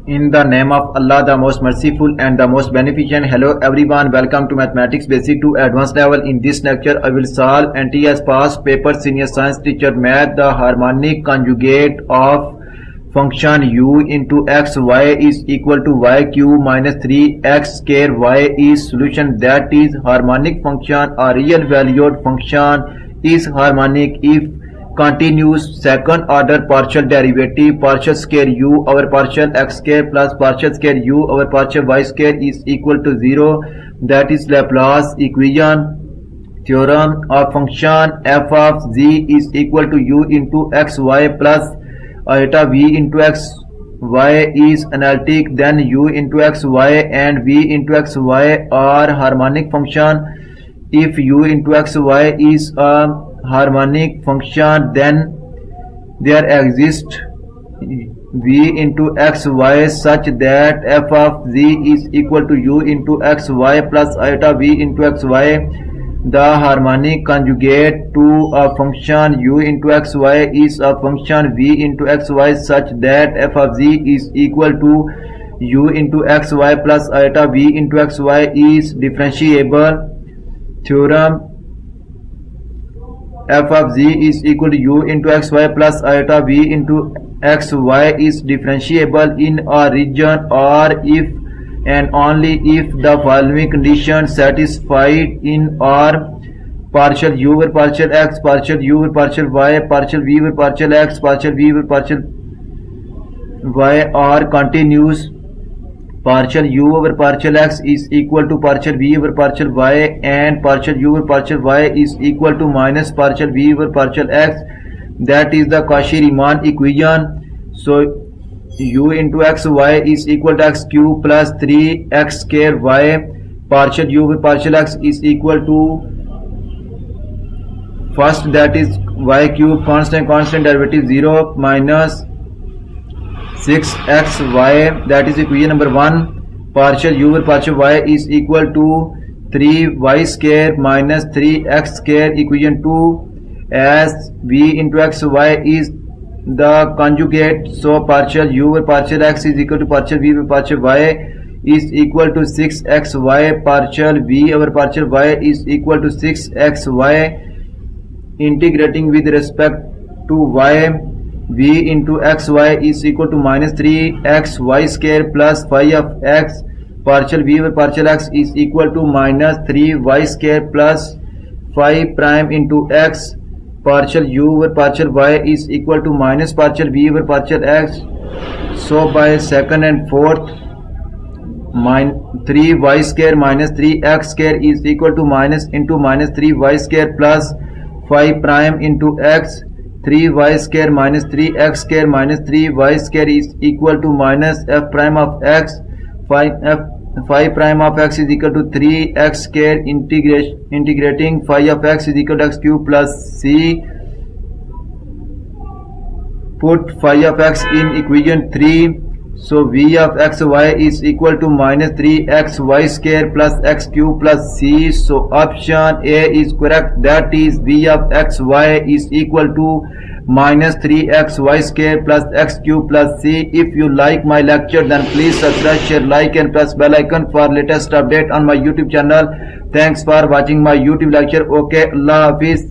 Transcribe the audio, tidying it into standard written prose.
In the name of Allah, the most merciful and the most beneficent. Hello everyone, welcome to Mathematics Basic to Advanced Level. In this lecture, I will solve NTS past paper senior science teacher math, the harmonic conjugate of function u into x y is equal to y cube minus 3x square y is solution. That is, harmonic function or real valued function is harmonic if continuous second order partial derivative partial square u over partial x square plus partial square u over partial y square is equal to 0. That is Laplace equation. Theorem of function f of z is equal to u into xy plus iota v into x y is analytic. Then u into xy and v into xy are harmonic function. If u into xy is a harmonic function, then there exists v into xy such that f of z is equal to u into xy plus iota v into xy. The harmonic conjugate to a function u into xy is a function v into xy such that f of z is equal to u into xy plus iota v into xy is differentiable. Theorem: f of z is equal to u into xy plus iota v into xy is differentiable in a region or if and only if the following conditions satisfied in are: partial u over partial x, partial u over partial y, partial v over partial x, partial v over partial y are continuous. Partial u over partial x is equal to partial v over partial y and partial u over partial y is equal to minus partial v over partial x. That is the Cauchy-Riemann equation. So u into xy is equal to x cube plus 3x square y. Partial u over partial x is equal to first, that is y cube constant derivative 0 minus 6xy, that is equation number 1. Partial u over partial y is equal to 3y square minus 3x square, equation 2. As v into xy is the conjugate, so partial u over partial x is equal to partial v over partial y is equal to 6xy. Partial v over partial y is equal to 6xy. Integrating with respect to y, v into xy is equal to minus 3xy square plus 5 of x. Partial v over partial x is equal to minus 3y square plus 5 prime into x. Partial u over partial y is equal to minus partial v over partial x. So by second and fourth, 3y square minus 3x square is equal to minus into minus 3y square plus 5 prime into x. 3y square minus 3x square minus 3y square is equal to minus f prime of x. 5 prime of x is equal to 3x square. Integrating 5 of x is equal to x cube plus c. Put 5 of x in equation 3. So v of xy is equal to minus 3xy square plus x cube plus c. So option A is correct. That is, v of xy is equal to minus 3xy square plus x cube plus c. If you like my lecture, then please subscribe, share, like and press bell icon for latest update on my YouTube channel. Thanks for watching my YouTube lecture. Okay, Allah Hafiz.